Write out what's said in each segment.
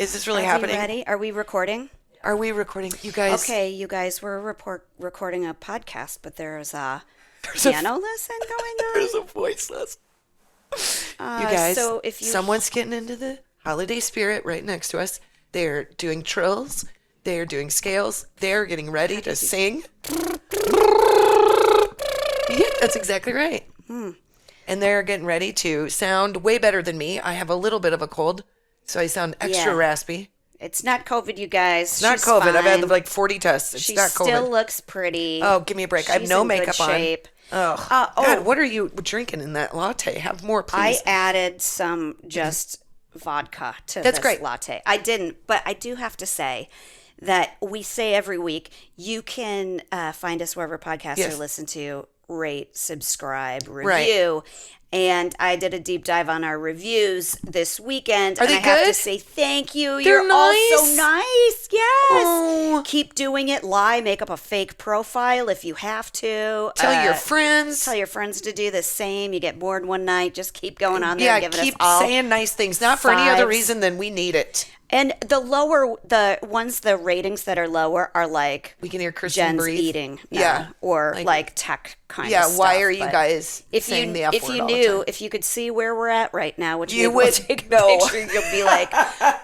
Is this really Are happening? we ready? Are we recording? Are we recording? You guys. Okay, you guys, we're recording a podcast, but there's a piano lesson going on. There's a voice lesson. You guys, so if you someone's getting into the holiday spirit right next to us. They're doing trills. They're doing scales. They're getting ready to sing. Yeah, that's exactly right. And they're getting ready to sound way better than me. I have a little bit of a cold, so I sound extra raspy. It's not COVID, you guys. It's not She's COVID. I've fine. had like 40 tests. It's She not COVID. still looks pretty. Oh, give me a break. I have She's no in good makeup shape. on. Oh, God, what are you drinking in that latte? Have more, I please. added some just vodka to That's this great. latte. I didn't, but I do have to say that we say every week, you can find us wherever podcasts Yes. are listened to, rate, subscribe, review. And I did a deep dive on our reviews this weekend. Are and they I have to good? say thank you. They're You're all nice? so nice. Yes. Oh. Keep doing it. Lie. Make up a fake profile if you have to. Tell your friends. Tell your friends to do the same. You get bored one night, just keep going on there Yeah, and giving keep us all saying nice things. Not for any other fives. reason than we need it. And the ratings that are lower are like We can hear Kristin Jen's breathe. eating, Yeah. or like tech kind Yeah, of stuff. why are you But guys if saying you the F if word you all the knew time? if you could see where we're at right now, which You you would would take a know. picture, you'll be like,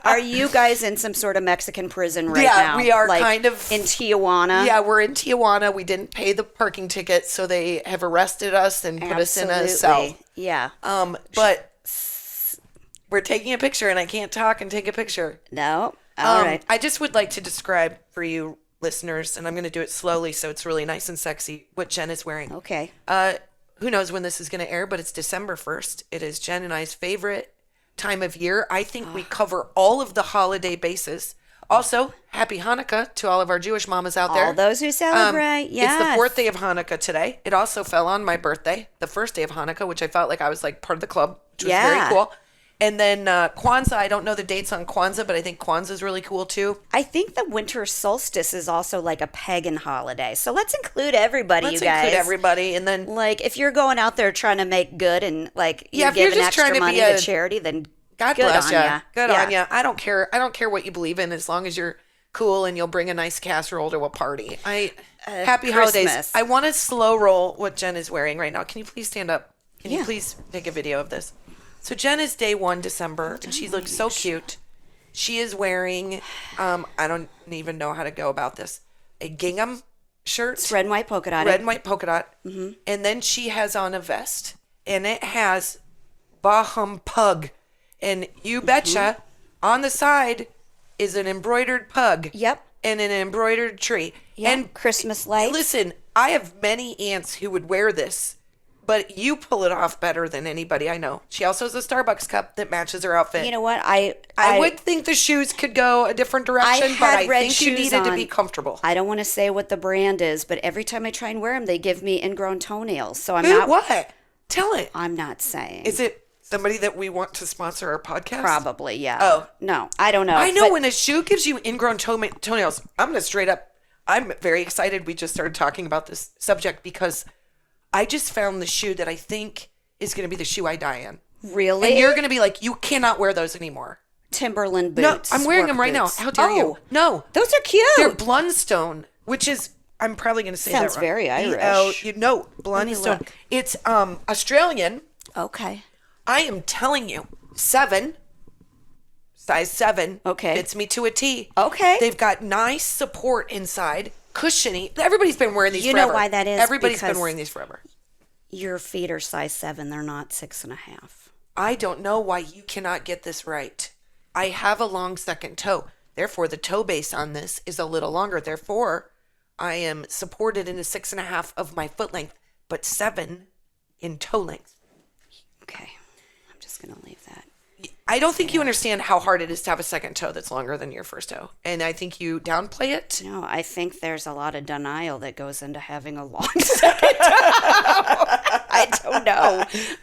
are you guys in some sort of Mexican prison right Yeah, now? we are like, kind of- in Tijuana. Yeah, we're in Tijuana. We didn't pay the parking ticket, so they have arrested us and put us in a cell. Absolutely. Yeah. But we're taking a picture, and I can't talk and take a picture. No. All right. I just would like to describe for you listeners, and I'm going to do it slowly so it's really nice and sexy, what Jen is wearing. Okay. Who knows when this is going to air, but it's December 1st. It is Jen and I's favorite time of year. I think we cover all of the holiday bases. Also, happy Hanukkah to all of our Jewish mamas out there. All those who celebrate. Yes. It's the fourth day of Hanukkah today. It also fell on my birthday, the first day of Hanukkah, which I felt like I was like part of the club, which was very cool. And then Kwanzaa, I don't know the dates on Kwanzaa, but I think Kwanzaa is really cool too. I think the winter solstice is also like a pagan holiday. So let's include everybody, Let's you guys. include everybody. And then, Like, if you're going out there trying to make good and like Yeah, you're if you're giving just extra trying to money be to a- charity, then God good bless on you. ya. Good Yeah. on you. I don't care what you believe in as long as you're cool and you'll bring a nice casserole to a party. Happy holidays. Christmas. I want to slow roll what Jen is wearing right now. Can you please stand up? Can you Yeah. please take a video of this? So Jen is day 1 December, and she looks so cute. She is wearing, I don't even know how to go about this, a gingham shirt. It's red and white polka dot. Red and white polka dot. Mm-hmm. And then she has on a vest, and it has Baham Pug. And you betcha, on the side is an embroidered pug. Yep. And an embroidered tree. Yeah. And Christmas lights. listen, I have many aunts who would wear this, but you pull it off better than anybody I know. She also has a Starbucks cup that matches her outfit. You know what? I would think the shoes could go a different direction, but had I red think you shoes needed to on. be comfortable. I don't want to say what the brand is, but every time I try and wear them, they give me ingrown toenails. So I'm Who? not. What? Tell it. I'm not saying. Is it somebody that we want to sponsor our podcast? Probably, yeah. Oh. No, I don't know. I know but when a shoe gives you ingrown toenails, I'm going to straight up, I'm very excited we just started talking about this subject because I just found the shoe that I think is going to be the shoe I die in. Really? And you're going to be like, you cannot wear those anymore. Timberland No, boots. I'm wearing work them right boots. now. How dare you? No. Those are cute. They're Blundstone, which is, I'm probably going to say Sounds that wrong. very Irish. No, me Blundstone. look. It's Australian. Okay. I am telling you, size 7. Okay. Fits me to a T. Okay. They've got nice support inside, cushiony. Everybody's been wearing these You forever. know why that is? Everybody's been Because wearing these forever. Your feet are size 7. They're not 6.5. I don't know why you cannot get this right. I have a long second toe. Therefore, the toe base on this is a little longer. Therefore, I am supported in a 6.5 of my foot length, but 7 in toe length. Okay. I'm just going to leave that. I don't think you understand how hard it is to have a second toe that's longer than your first toe. And I think you downplay it. No, I think there's a lot of denial that goes into having a long second toe.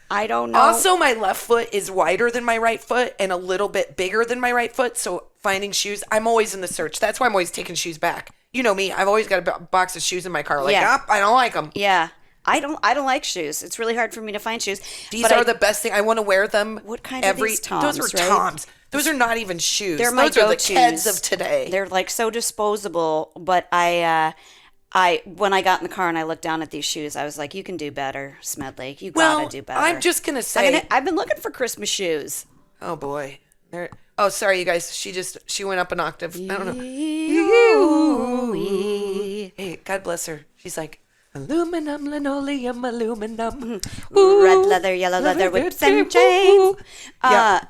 I don't know. Also, my left foot is wider than my right foot and a little bit bigger than my right foot. So finding shoes, I'm always in the search. That's why I'm always taking shoes back. You know me. I've always got a box of shoes in my car. Like, I don't like them. Yeah. I don't like shoes. It's really hard for me to find shoes. These But are the best thing. I want to wear them. What kind of these Toms, Those are right? Toms. Those are not even shoes. They're my Those are the go-tos. kids of today. They're like so disposable, but I when I got in the car and I looked down at these shoes, I was like, you can do better, Smedley. You gotta do better. I'm just going to say. I've been looking for Christmas shoes. Oh, boy. Oh, sorry, you guys. She went up an octave. I don't know. Hey, God bless her. She's like, aluminum, linoleum, aluminum. Red leather, yellow leather, whips and chains.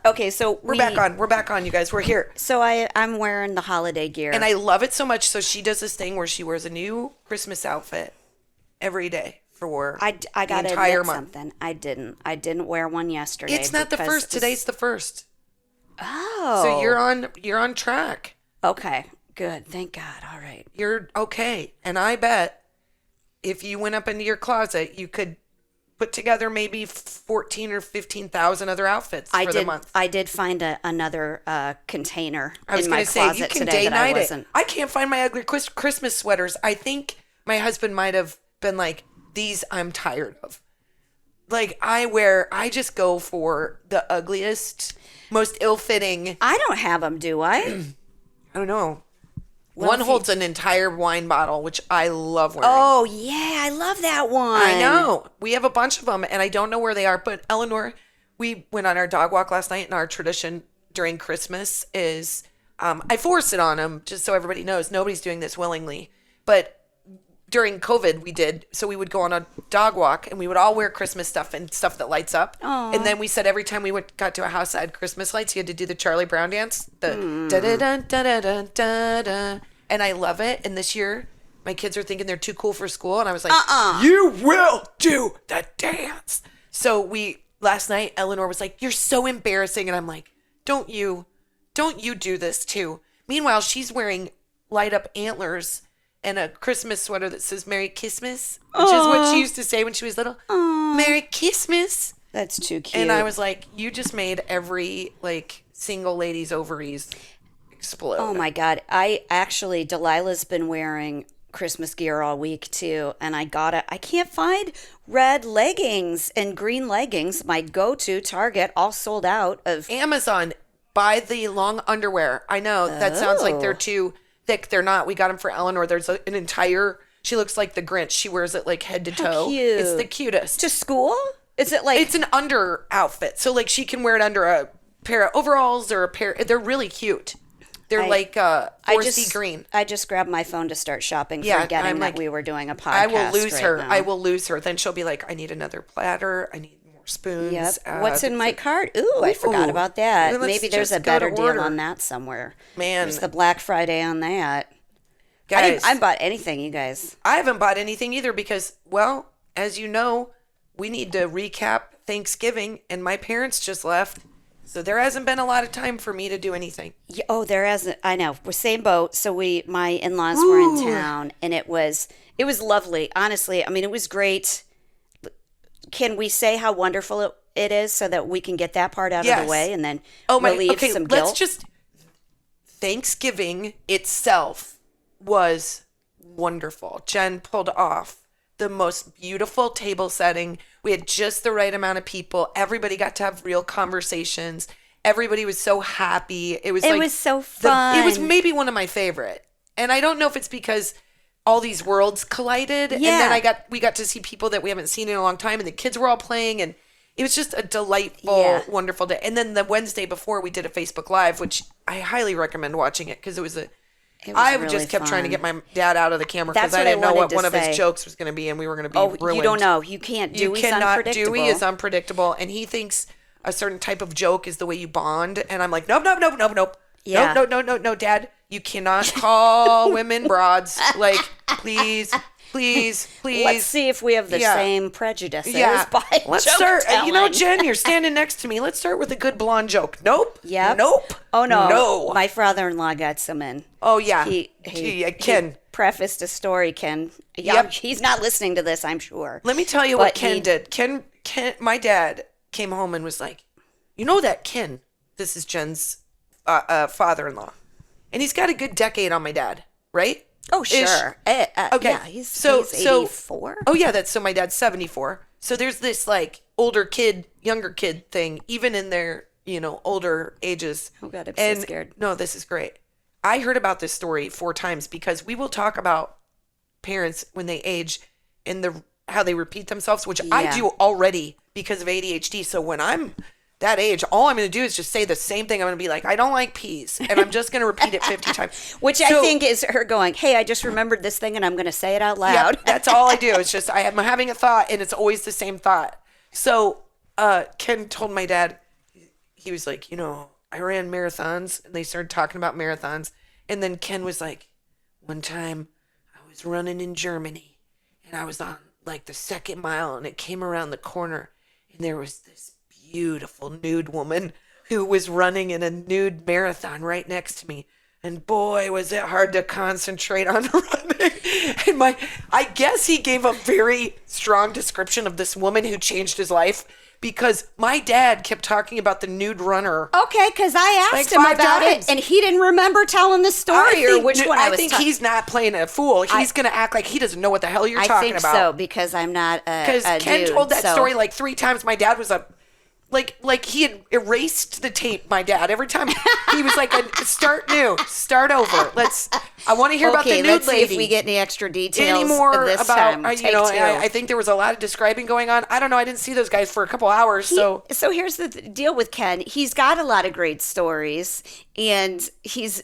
Okay, so We're back on. We're back on, you guys. We're here. So I'm wearing the holiday gear. And I love it so much. So she does this thing where she wears a new Christmas outfit every day for I gotta the entire admit month. something. I didn't wear one yesterday. It's not the because first. Today's the first. Oh. So you're on track. Okay. Good. Thank God. All right. You're okay. And I bet if you went up into your closet, you could put together maybe 14 or 15,000 other outfits for the month. I did find another container I was in my going to say, closet you can today day that I night it. wasn't. I can't find my ugly Christmas sweaters. I think my husband might have been like, these I'm tired of. Like I just go for the ugliest, most ill-fitting. I don't have them, do I? I don't know. Well, One holds an entire wine bottle, which I love wearing. Oh, yeah. I love that one. I know. We have a bunch of them, and I don't know where they are. But Eleanor, we went on our dog walk last night, and our tradition during Christmas is I force it on them just so everybody knows. Nobody's doing this willingly. But during COVID, we did. So we would go on a dog walk, and we would all wear Christmas stuff and stuff that lights up. Aww. And then we said every time we got to a house that had Christmas lights, you had to do the Charlie Brown dance. The da-da-da-da-da-da-da. And I love it. And this year, my kids are thinking they're too cool for school. And I was like, you will do the dance. So last night, Eleanor was like, you're so embarrassing. And I'm like, don't you do this too. Meanwhile, she's wearing light up antlers and a Christmas sweater that says Merry Christmas, which is what she used to say when she was little. Merry Christmas. That's too cute. And I was like, you just made every single lady's ovaries explode. Oh my God. Delilah's been wearing Christmas gear all week too. And I can't find red leggings and green leggings. My go-to Target all sold out of Amazon. Buy the long underwear. I know that sounds like they're too thick. They're not. We got them for Eleanor. There's an entire, she looks like the Grinch. She wears it head to toe. Cute. It's the cutest. to school. Is it It's an under outfit. So she can wear it under a pair of overalls or a pair. They're really cute. They're horsey green. I just grabbed my phone to start shopping, Yeah, forgetting I'm that like, we were doing a podcast. I will lose right her. now. I will lose her. Then she'll be like, I need another platter. I need more spoons. Yep. What's in my cart? Ooh, I forgot about that. Let's Maybe there's just a go to better deal order. on that somewhere. Man. There's the Black Friday on that. Guys, I bought anything, you guys. I haven't bought anything either because, well, as you know, we need to recap Thanksgiving, and my parents just left. So there hasn't been a lot of time for me to do anything. Yeah, oh, there hasn't. I know. We're same boat. So my in-laws were in town, and it was lovely. Honestly, I mean, it was great. Can we say how wonderful it is so that we can get that part out of the way and then relieve some guilt? Let's just. Thanksgiving itself was wonderful. Jen pulled off the most beautiful table setting. We had just the right amount of people. Everybody got to have real conversations. Everybody was so happy. It was so fun. It was maybe one of my favorite. And I don't know if it's because all these worlds collided. And then we got to see people that we haven't seen in a long time, and the kids were all playing, and it was just a delightful, wonderful day. And then the Wednesday before, we did a Facebook Live, which I highly recommend watching it because I really just kept trying to fun. get my dad out of the camera because That's I what I didn't know wanted what to one of say. his jokes was going to be, and we were going to be ruined. You don't know. You can't. You Dewey's cannot. unpredictable. Dewey is unpredictable, and he thinks a certain type of joke is the way you bond. And I'm like, nope. Yeah. No, Dad. You cannot call women broads. Please. Let's see if we have the same prejudices. By Let's joke start. telling. Jen, you're standing next to me. Let's start with a good blonde joke. Nope. Yep. Nope. Oh no. No. My father-in-law got some in. Oh yeah. Ken. He prefaced a story. Ken. Yep. He's not listening to this, I'm sure. Let me tell you what Ken did. Ken, my dad came home and was like, you know that Ken, this is Jen's father-in-law, and he's got a good decade on my dad, right? Oh, sure. Okay. Yeah, he's 84. Oh, yeah. So my dad's 74. So there's this older kid, younger kid thing, even in their older ages. Oh God, I'm and so scared. No, this is great. I heard about this story 4 times because we will talk about parents when they age and how they repeat themselves, which I do already because of ADHD. So when I'm that age, all I'm going to do is just say the same thing. I'm going to be like, I don't like peas. And I'm just going to repeat it 50 times. Which I think is her going, hey, I just remembered this thing and I'm going to say it out loud. Yeah, that's all I do. It's just I'm having a thought and it's always the same thought. So Ken told my dad, he was like, I ran marathons, and they started talking about marathons. And then Ken was like, one time I was running in Germany and I was on like the 2nd mile and it came around the corner and there was this beautiful nude woman who was running in a nude marathon right next to me. And boy, was it hard to concentrate on running. And I guess he gave a very strong description of this woman who changed his life because my dad kept talking about the nude runner. Okay, because I asked like him 5 about times. it, and he didn't remember telling the story or which one I was think he's not playing a fool. He's going to act like he doesn't know what the hell you're talking about. I think so, because I'm not a Because Ken dude, told that so. story like 3 times. My dad was like he had erased the tape. My dad, every time he was like, start new, start over. I want to hear about the nude let's lady. See if we get any extra details Any more this about time. I think there was a lot of describing going on. I don't know. I didn't see those guys for a couple hours. So here's the deal with Ken. He's got a lot of great stories, and he's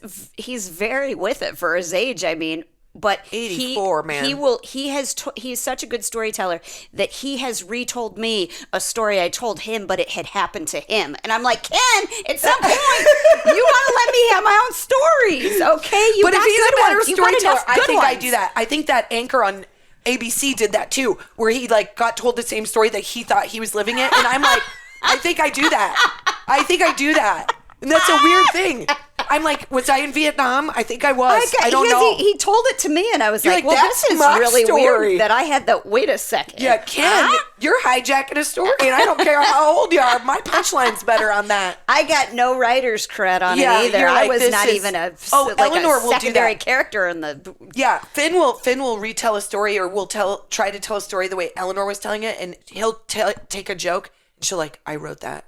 very with it for his age. I mean, but 84, man. He's such a good storyteller that he has retold me a story I told him, but it had happened to him. And I'm like, Ken, at some point, you want to let me have my own stories, okay? But if he's a better storyteller, I think I ones. do that. I think that anchor on ABC did that too, where he got told the same story that he thought he was living it. And I'm like, I think I do that. I think I do that. And that's a weird thing. I'm like, was I in Vietnam? I think I was. I don't know. He told it to me, and I was You're like, like, well, "That's this is my really story." weird that I had the, wait a second. Yeah, Ken, you're hijacking a story, and I don't care how old you are. My punchline's better on that. I got no writer's cred on it either. You're like, I was this not is- even a Eleanor will do secondary that. character in the. Yeah, Finn will retell a story, or will try to tell a story the way Eleanor was telling it, and he'll take a joke, and she'll like, I wrote that.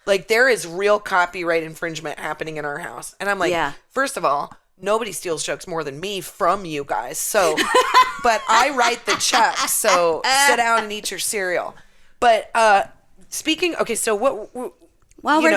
Like, there is real copyright infringement happening in our house. And I'm like, first of all, nobody steals jokes more than me from you guys. So, but I write the checks. So sit down and eat your cereal. But speaking, okay, so what? Well, we're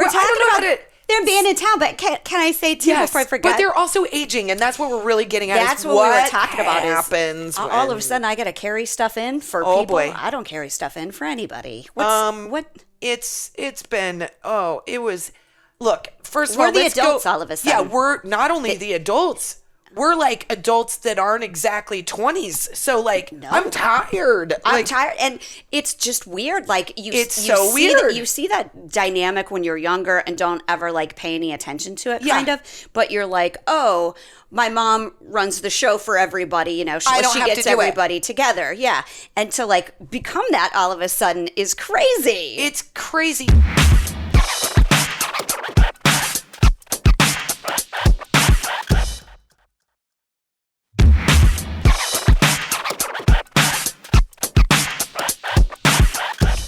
talking about them being in town, but can I say too before I forget? But they're also aging, and that's what we're really getting at. That's is what we were talking about. Happens all of a sudden I got to carry stuff in for people. Boy. I don't carry stuff in for anybody. What? It's been it was. Look, first of all, we're the let's adults go, all of a sudden. Yeah, we're not only the adults. We're like adults that aren't exactly 20s. So like, I'm tired. I'm tired, and it's just weird. Like it's so weird. You see that dynamic when you're younger and don't ever like pay any attention to it, kind of. But you're like, oh, my mom runs the show for everybody. You know, she gets everybody together. Yeah, and to like become that all of a sudden is crazy. It's crazy.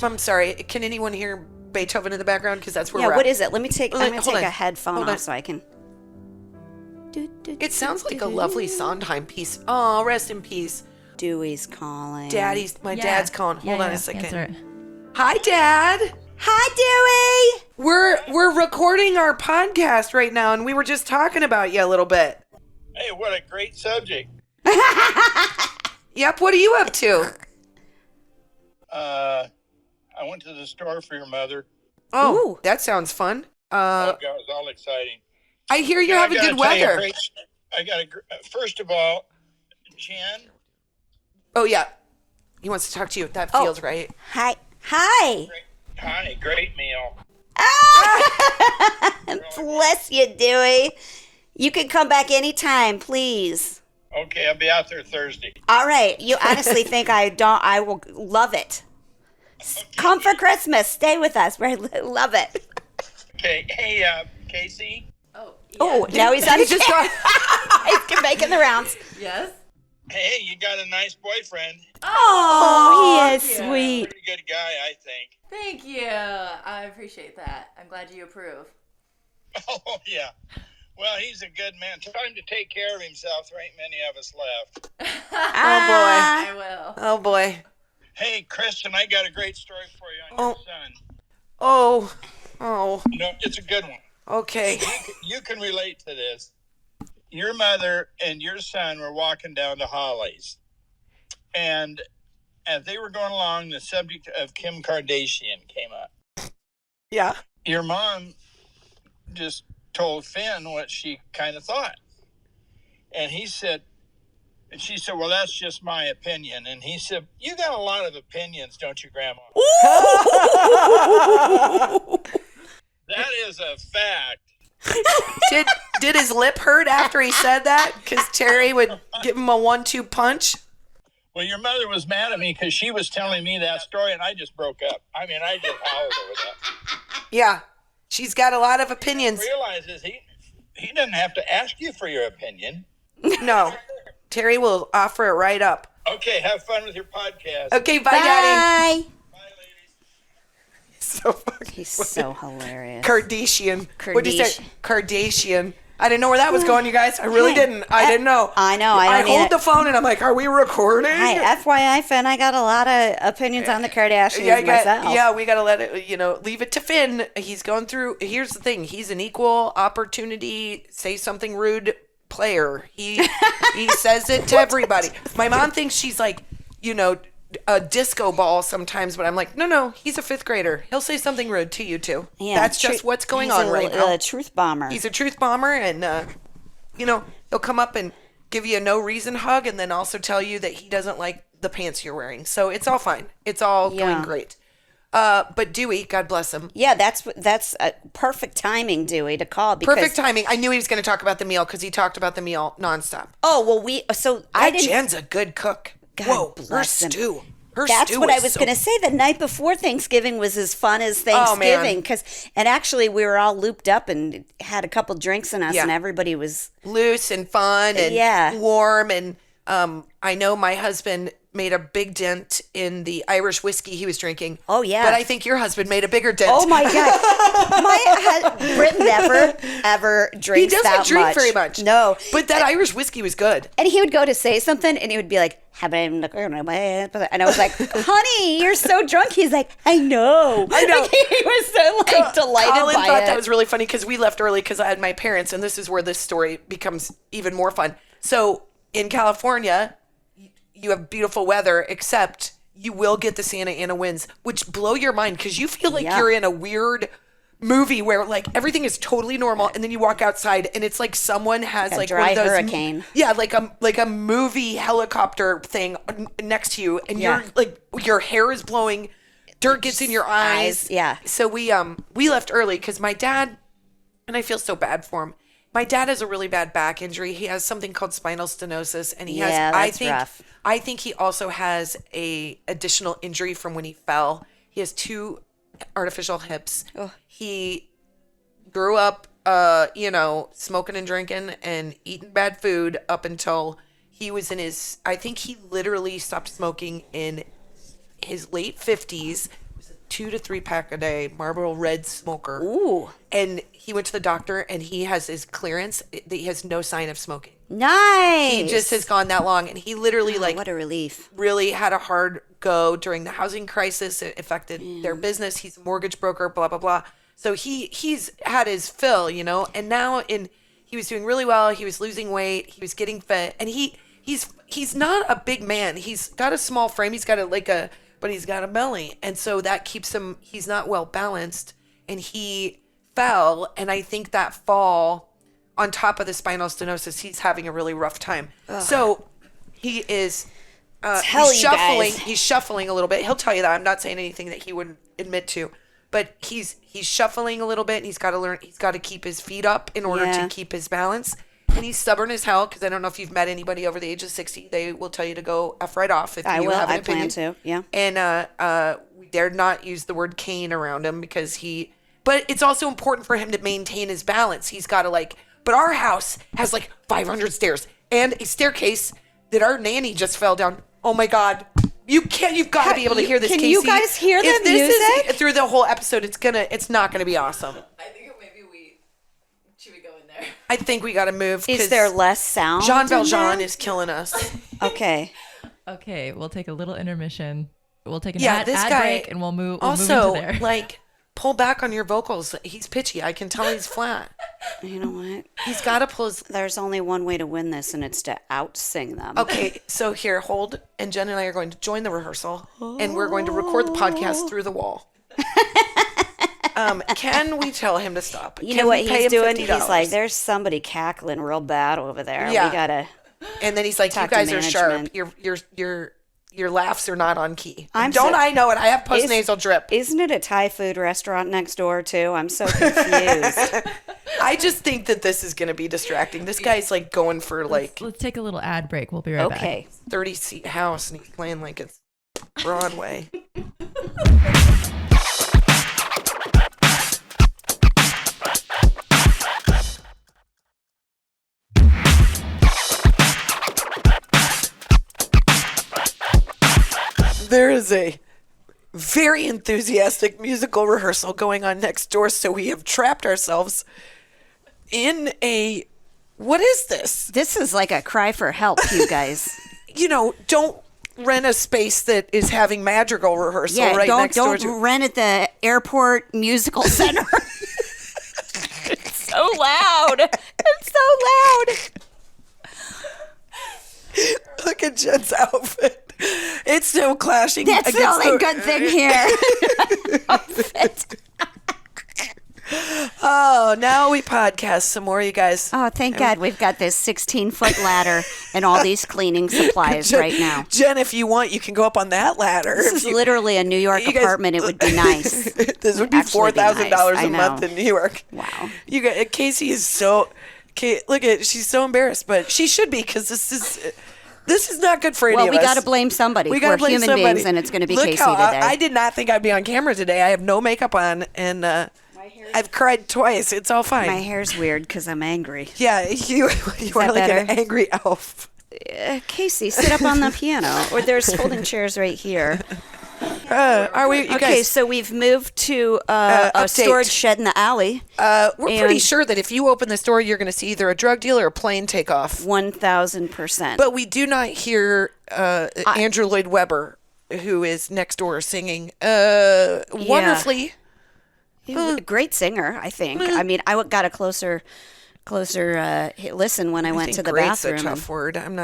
I'm sorry. Can anyone hear Beethoven in the background? Because that's where we're at. What is it? Let me take. I'm gonna take a headphone Hold on. off so I can. It sounds like a lovely Sondheim piece. Oh, rest in peace. Dewey's calling. My dad's calling. Hold on a second. That's right. Hi, Dad. Hi, Dewey. We're recording our podcast right now, and we were just talking about you a little bit. Hey, what a great subject. Yep. What are you up to? I went to the store for your mother. Oh, Ooh. that sounds fun. Oh, God, it was all exciting. I hear you're having good weather. First of all, Jen. Oh, yeah. He wants to talk to you. That feels right. Hi. Great meal. Bless you, Dewey. You can come back anytime, please. Okay, I'll be out there Thursday. All right. You honestly think I will love it. Okay. Come for Christmas. Stay with us. We love it. Okay, hey, Casey. Oh, now he's on his just got... He's making the rounds. Yes. Hey, you got a nice boyfriend. Oh, he is cute. sweet. Pretty good guy, I think. Thank you. I appreciate that. I'm glad you approve. Oh, yeah. Well, he's a good man. Time to take care of himself. There ain't many of us left. I will. Oh boy. Hey, Kristin, I got a great story for you on your son. Oh. No, it's a good one. Okay. You can relate to this. Your mother and your son were walking down to Holly's. And as they were going along, the subject of Kim Kardashian came up. Yeah. Your mom just told Finn what she kind of thought. And she said, well, that's just my opinion. And he said, you got a lot of opinions, don't you, Grandma? That is a fact. Did his lip hurt after he said that? Because Terry would give him a 1-2 punch. Well, your mother was mad at me because she was telling me that story, and I just broke up. I mean, I just howled over that. Yeah. She's got a lot of opinions. Realizes he doesn't have to ask you for your opinion. No. Terry will offer it right up. Okay, have fun with your podcast. Okay, bye, Daddy. Bye. Bye, ladies. So fucking He's so hilarious. Kardashian. What'd you say? Kardashian. I didn't know where that was going, you guys. I really didn't. I didn't know. I know. I don't hold either. the phone and I'm like, are we recording? Hi, FYI, Finn, I got a lot of opinions on the Kardashians myself. Yeah, we got to let it, leave it to Finn. He's going through, here's the thing. He's an equal opportunity, say something rude player. He says it to everybody. My mom thinks she's like, a disco ball sometimes, but I'm like, no, he's a 5th grader. He'll say something rude to you too. Yeah, That's just what's going he's on right now. A truth bomber. He's a truth bomber, and he'll come up and give you a no reason hug, and then also tell you that he doesn't like the pants you're wearing. So it's all fine. It's all going great. But Dewey, God bless him. Yeah, that's perfect timing, Dewey, to call. Because, Perfect timing. I knew he was going to talk about the meal because he talked about the meal nonstop. Oh well, I didn't. Jen's a good cook. God Whoa, bless her him. stew. Her That's stew what is I was so- going to say. The night before Thanksgiving was as fun as Thanksgiving and actually we were all looped up and had a couple drinks in us, and everybody was loose and fun and warm. And I know my husband made a big dent in the Irish whiskey he was drinking. Oh, yeah. But I think your husband made a bigger dent. Oh my God! Britt never ever drinks. He doesn't drink very much. No, but that Irish whiskey was good. And he would go to say something, and he would be like, and I was like, honey, you're so drunk. He's like, I know. Like, he was so delighted Colin by thought it. that was really funny because we left early because I had my parents, and this is where this story becomes even more fun. So in California, you have beautiful weather, except you will get the Santa Ana winds, which blow your mind because you feel like you're in a weird movie where like everything is totally normal, and then you walk outside and it's like someone has like dry one of those hurricane. like a movie helicopter thing next to you, and you're like your hair is blowing, dirt gets in your eyes. Yeah. So we left early because my dad, and I feel so bad for him. My dad has a really bad back injury. He has something called spinal stenosis, and he has. That's rough. I think he also has a additional injury from when he fell. He has 2 artificial hips. Oh. He grew up, smoking and drinking and eating bad food up until he was in his. I think he literally stopped smoking in his late 50s. 2 to 3 pack a day, Marlboro Red smoker. Ooh. And he went to the doctor, and he has his clearance that he has no sign of smoking. Nice. He just has gone that long, and he literally what a relief. really had a hard go during the housing crisis. It affected their business. He's a mortgage broker, blah blah blah. So he's had his fill, and now he was doing really well. He was losing weight. He was getting fit, and he's not a big man. He's got a small frame. He's got but he's got a belly, and so that keeps him. He's not well balanced, and he fell, and I think that fall, on top of the spinal stenosis, he's having a really rough time. Ugh. So he is he's shuffling. He's shuffling a little bit. He'll tell you that. I'm not saying anything that he wouldn't admit to, but he's shuffling a little bit, and he's got to learn. He's got to keep his feet up in order to keep his balance. And he's stubborn as hell, because I don't know if you've met anybody over the age of 60. They will tell you to go F right off if you have an opinion. I plan to, yeah. And we dared not use the word cane around him but it's also important for him to maintain his balance. He's got to but our house has 500 stairs and a staircase that our nanny just fell down. Oh my God. You've got to be able to hear this, Can Casey. you guys hear the If this music? is through the whole episode, it's not going to be awesome. I think maybe should we go in there? I think we got to move. Is there less sound? Jean in Valjean there? is killing us. Okay. Okay, we'll take a little intermission. We'll take an This ad guy break, and we'll move also, into there. like, pull back on your vocals. He's pitchy. I can tell he's flat. You know what? He's got to pull his... There's only one way to win this, and it's to out-sing them. Okay, so here, hold. And Jen and I are going to join the rehearsal, and we're going to record the podcast through the wall. Can we tell him to stop? You Can know what we pay he's him doing? $50? He's like, there's somebody cackling real bad over there. Yeah. We gotta. And then he's like, you Talk to guys are sharp. management. Your laughs are not on key. I'm Don't so- I know it? I have postnasal drip. Isn't it a Thai food restaurant next door too? I'm so confused. I just think that this is going to be distracting. This guy's like going for like Let's take a little ad break. We'll be right back. Okay. 30-seat house, and he's playing like it's Broadway. There is a very enthusiastic musical rehearsal going on next door, so we have trapped ourselves in a... What is this? This is like a cry for help, you guys. Don't rent a space that is having madrigal rehearsal right next door to... Don't rent at the airport musical center. It's so loud. It's so loud. Look at Jen's outfit. It's so clashing. That's the against only good thing here. Outfit. Oh, now we podcast some more, you guys. Oh, thank God we've got this 16-foot ladder and all these cleaning supplies right now. Jen, if you want, you can go up on that ladder. This is literally a New York You guys- apartment. It would be nice. This would be Actually be $4,000 nice. I a month know. in New York. Wow. You guys, Casey is so... Look at, she's so embarrassed, but she should be, because this is not good for any Well, of we us. got to blame somebody. We gotta We're blame human somebody. beings, and it's going to be Look Casey how, today. I did not think I'd be on camera today. I have no makeup on, and I've cried twice. It's all fine. My hair's weird because I'm angry. Yeah, you are that like an better? angry elf. Casey, sit up on the piano. Or there's folding chairs right here. Are we? You Okay, guys, so we've moved to a update. storage shed in the alley. we're pretty and- sure that if you open this door, you're going to see either a drug dealer or a plane take off. 1,000%. But we do not hear Andrew Lloyd Webber, who is next door singing wonderfully. He was a great singer, I think. I mean, I got a closer listen when I went to the Great's bathroom. a tough word. I'm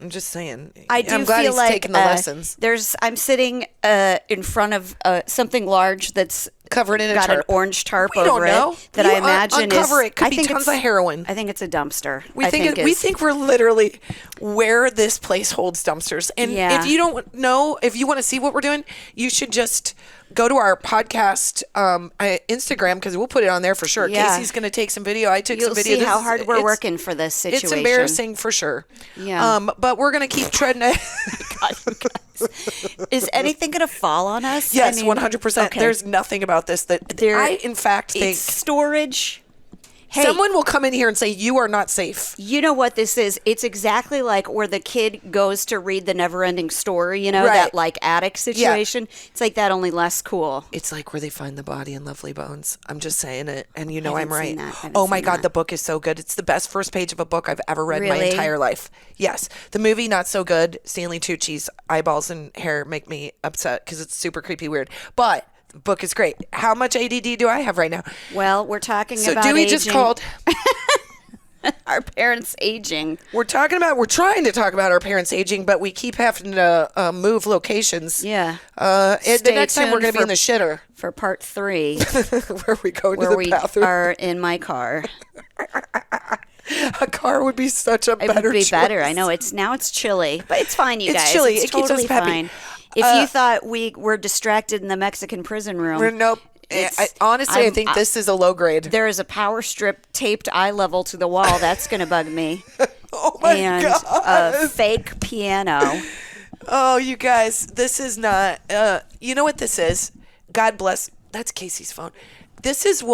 just saying. I do I'm glad feel he's like taking the lessons. I'm sitting in front of something large that's Covered in a got tarp. an orange tarp We over don't know. it that You I imagine uncover is. it. Could I be think tons it's- of heroin. I think it's a dumpster. We I think is- we're literally where this place holds dumpsters. And Yeah. if you don't know, if you want to see what we're doing, you should just go to our podcast Instagram, because we'll put it on there for sure. Yeah. Casey's going to take some video. I took You'll some video. see how This hard is- we're it's- working for this situation. It's embarrassing for sure. Yeah. But we're going to keep treading it. Is anything going to fall on us? Yes, I mean, 100%. okay. There's nothing about this that I, in fact, think It's storage. Hey, someone will come in here and say, you are not safe. you know what this is? It's exactly like where the kid goes to read the never-ending story, Right. that like attic situation. It's like that, only less cool. It's like where they find the body in Lovely Bones. I'm just saying it, and you know I I'm haven't right. seen that. I haven't Oh my seen God, that. the book is so good. It's the best first page of a book I've ever read in my Really? entire life. Yes. The movie, not so good. Stanley Tucci's eyeballs and hair make me upset because it's super creepy weird. But the book is great. How much ADD do I have right now? Well, we're talking So about Dewey aging. just called. Our parents aging. We're trying to talk about our parents aging, but we keep having to move locations. Yeah. And the Stay next time we're going tuned to be in the shitter For part 3, where we go to where the we bathroom. are in my car. A car would be such a It better would be choice. better. I know it's chilly, but it's fine, you It's guys. chilly. It's It keeps us totally peppy. fine. If you thought we were distracted in the Mexican prison room, Nope. Honestly, I think this is a low grade. there is a power strip taped eye level to the wall. That's going to bug me. Oh my And God. a fake piano. Oh, you guys, this is not. You know what this is? God bless. That's Casey's phone. This is.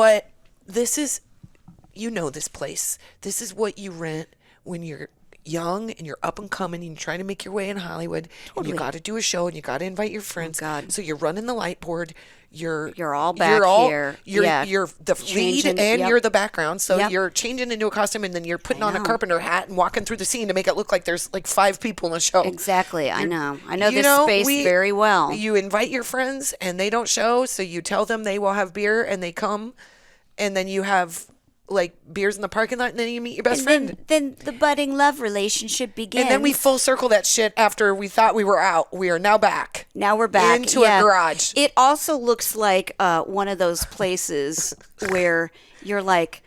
You know this place. This is what you rent when you're young and you're up and coming and you're trying to make your way in Hollywood and you got to do a show and you got to invite your friends. God. So you're running the light board. You're all back here. You're, Yeah. you're the Changing, lead and yep. you're the background. So Yep. you're changing into a costume and then you're putting on a know. carpenter hat and walking through the scene to make it look like there's like 5 people in the show. Exactly. I know You this space very well. You invite your friends and they don't show, so you tell them they will have beer and they come, and then you have like beers in the parking lot and then you meet your best friend. Then the budding love relationship begins. And then we full circle that shit after we thought we were out. We are now back. Now we're back into a garage. It also looks like one of those places where you're like,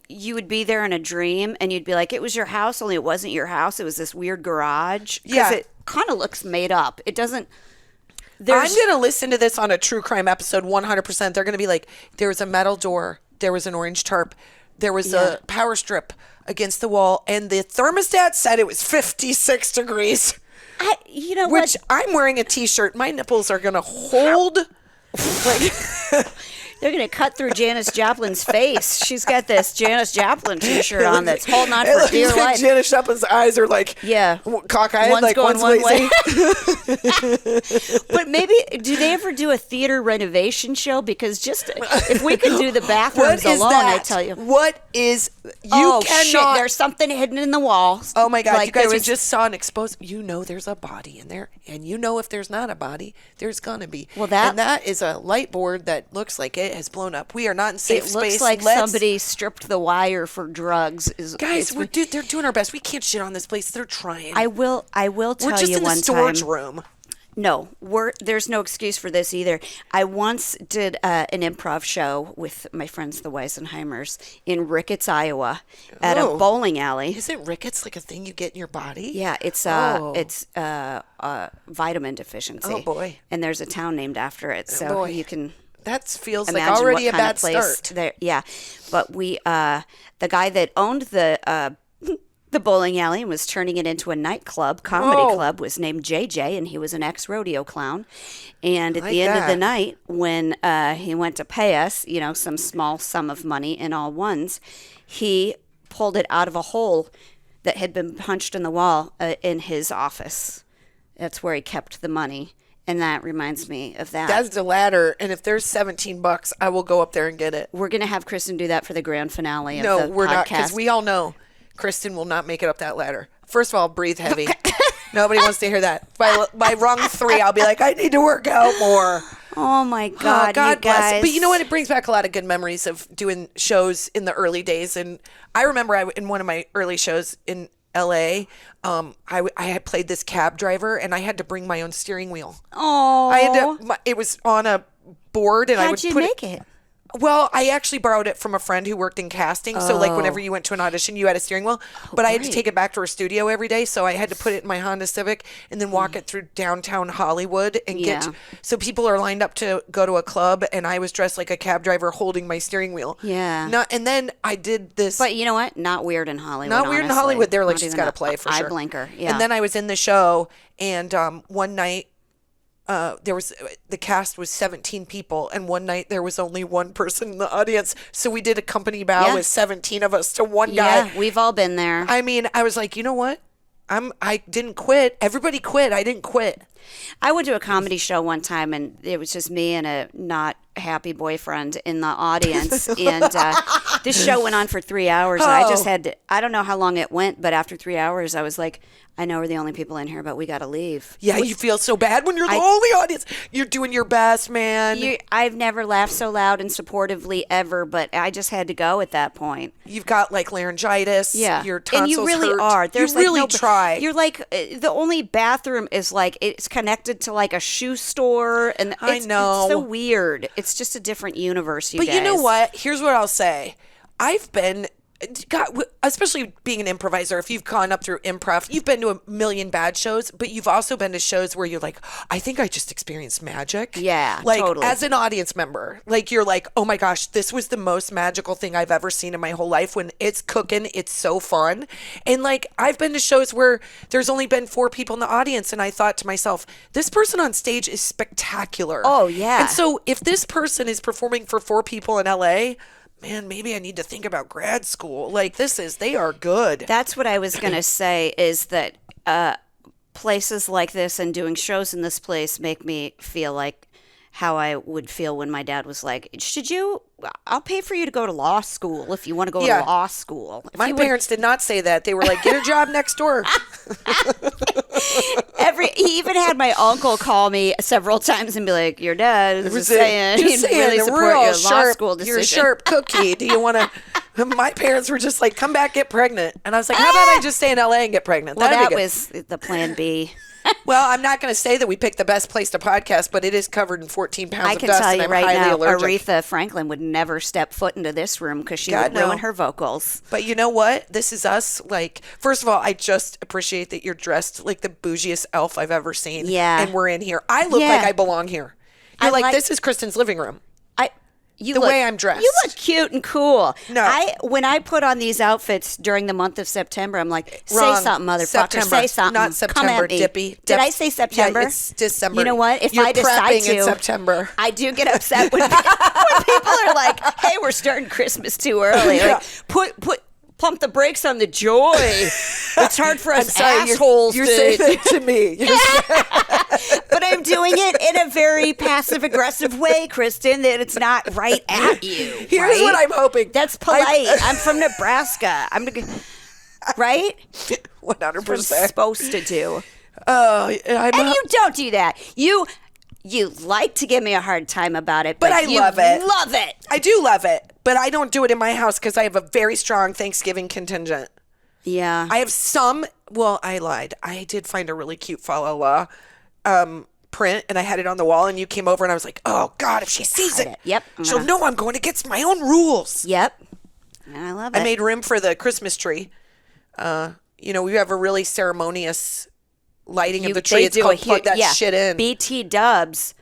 you would be there in a dream and you'd be like, it was your house, only it wasn't your house. It was this weird garage. 'Cause Yeah. it kind of looks made up. It doesn't. I'm There's going to listen to this on a true crime episode 100%. They're going to be like, there was a metal door. There was an orange tarp. There was a power strip against the wall. And the thermostat said it was 56 degrees. you know Which what? I'm wearing a t-shirt. My nipples are going to hold. Like, They're going to cut through Janis Joplin's face. She's got this Janis Joplin t-shirt on that's holding on for dear like life. Janis Joplin's eyes are like cockeyed. One's like going one's one way. lazy. But maybe, do they ever do a theater renovation show? Because just if we could do the bathrooms What is alone, that? I tell you. What is you Oh, cannot? shit, there's something hidden in the walls. Oh my God! Like you guys there we was- just saw an exposed. You know, there's a body in there, and you know if there's not a body, there's gonna be. Well, that- and that is a light board that looks like it has blown up. We are not in safe It space. looks like Let's- somebody stripped the wire for drugs. Guys, it's- they're doing our best. We can't shit on this place. They're trying. I will tell We're just you in the one storage time. room. No, there's no excuse for this either. I once did an improv show with my friends, the Weisenheimers, in Ricketts, Iowa, at a Oh. bowling alley. Isn't rickets like a thing you get in your body? Yeah, it's vitamin deficiency. Oh, boy. And there's a town named after it, so boy. you can That feels like imagine already what a kind bad of place start. there. Yeah, but we the guy that owned the bowling alley and was turning it into a nightclub, comedy Oh. club, was named JJ, and he was an ex-rodeo clown. And at Like the end of the that. night, when he went to pay us, some small sum of money in all ones, he pulled it out of a hole that had been punched in the wall in his office. That's where he kept the money. And that reminds me of that. That's the ladder, and if there's $17, I will go up there and get it. We're going to have Kristen do that for the grand finale of No, the we're podcast. not, because we all know Kristen will not make it up that ladder. First of all, breathe heavy. Nobody wants to hear that. By rung 3, I'll be like, I need to work out more. Oh my God, God you bless. guys. But you know what? It brings back a lot of good memories of doing shows in the early days. And I remember in one of my early shows in LA, I had played this cab driver, and I had to bring my own steering wheel. Oh, I had to. It was on a board, and I would how'd you put make it? Well, I actually borrowed it from a friend who worked in casting. So, like, whenever you went to an audition, you had a steering wheel. But I had to great. take it back to her studio every day. So I had to put it in my Honda Civic and then walk it through downtown Hollywood and Yeah. get. So people are lined up to go to a club, and I was dressed like a cab driver holding my steering wheel. Yeah. And then I did this. But you know what? Not weird in Hollywood. Not weird in honestly. Hollywood. They're like, Not she's even got to a play for eye sure. blinker. Yeah. And then I was in the show, and one night, the cast was 17 people, and one night there was only one person in the audience. So we did a company bow Yeah. with 17 of us to one guy. Yeah, we've all been there. I mean, I was like, you know what? I didn't quit. Everybody quit. I didn't quit. I went to a comedy show one time, and it was just me and a not happy boyfriend in the audience. And this show went on for 3 hours. And I just had to, I don't know how long it went, but after 3 hours, I was like, I know we're the only people in here, but we got to leave. Yeah, you feel so bad when you're the only audience. You're doing your best, man. I've never laughed so loud and supportively ever, but I just had to go at that point. You've got like laryngitis. Yeah, Your tonsils and you really hurt. are. There's you like really no, try. You're like the only bathroom is like it's connected to like a shoe store, and I know. it's so weird. It's just a different universe. But you know what? Here's what I'll say. I've been, especially being an improviser, if you've gone up through improv, you've been to a million bad shows, but you've also been to shows where you're like, I think I just experienced magic. Yeah, like totally. as an audience member, like you're like, oh my gosh, this was the most magical thing I've ever seen in my whole life. When it's cooking, it's so fun. And like I've been to shows where there's only been 4 people in the audience, and I thought to myself, this person on stage is spectacular. Oh, yeah. And so if this person is performing for 4 people in LA, man, maybe I need to think about grad school. Like they are good. That's what I was going to say is that places like this and doing shows in this place make me feel like how I would feel when my dad was like, I'll pay for you to go to law school if you want to go Yeah. to law school. If My you parents did not say that. They were like, get a job next door. He even had my uncle call me several times and be like, your dad is just saying Just he'd saying, really we're support all your law sharp, school decision. you're a sharp cookie. Do you want to? My parents were just like, come back, get pregnant. And I was like, how about I just stay in LA and get pregnant? Well, That'd that be good. was the plan B. Well, I'm not going to say that we picked the best place to podcast, but it is covered in 14 pounds I of can dust, tell and you I'm right highly now, allergic. Aretha Franklin would never step foot into this room because she God, would ruin no. her vocals. But you know what? This is us. Like, first of all, I just appreciate that you're dressed like the bougiest elf I've ever seen. Yeah. And we're in here. I look Yeah. like I belong here. You're I like, like- this is Kristen's living room. You The look, way I'm dressed. You look cute and cool. No. When I put on these outfits during the month of September, I'm like, Wrong. say something, motherfucker. September. Say something. Not Come September, at me. Dippy. Did I say September? Yeah, it's December. You know what? If You're I decide prepping to, in September. I do get upset when people are like, "Hey, we're starting Christmas too early." Yeah. Like, pump the brakes on the joy. It's hard for us Sorry, assholes you're to. saying that to me. But I'm doing it in a very passive aggressive way, Kristen. That it's not right at you. Here's right? what I'm hoping. That's polite. I'm from Nebraska. Right? 100%. We're supposed to do. I'm And you don't do that. You like to give me a hard time about it, but I you love it. Love it. I do love it, but I don't do it in my house because I have a very strong Thanksgiving contingent. Yeah. I have some. Well, I lied. I did find a really cute fa la la print, and I had it on the wall. And you came over, and I was like, "Oh God, if she sees it, Yep. she'll know I'm going against my own rules." Yep. I love it. I made room for the Christmas tree. We have a really ceremonious lighting of the tree. It's called plug that shit in. BT Dubs.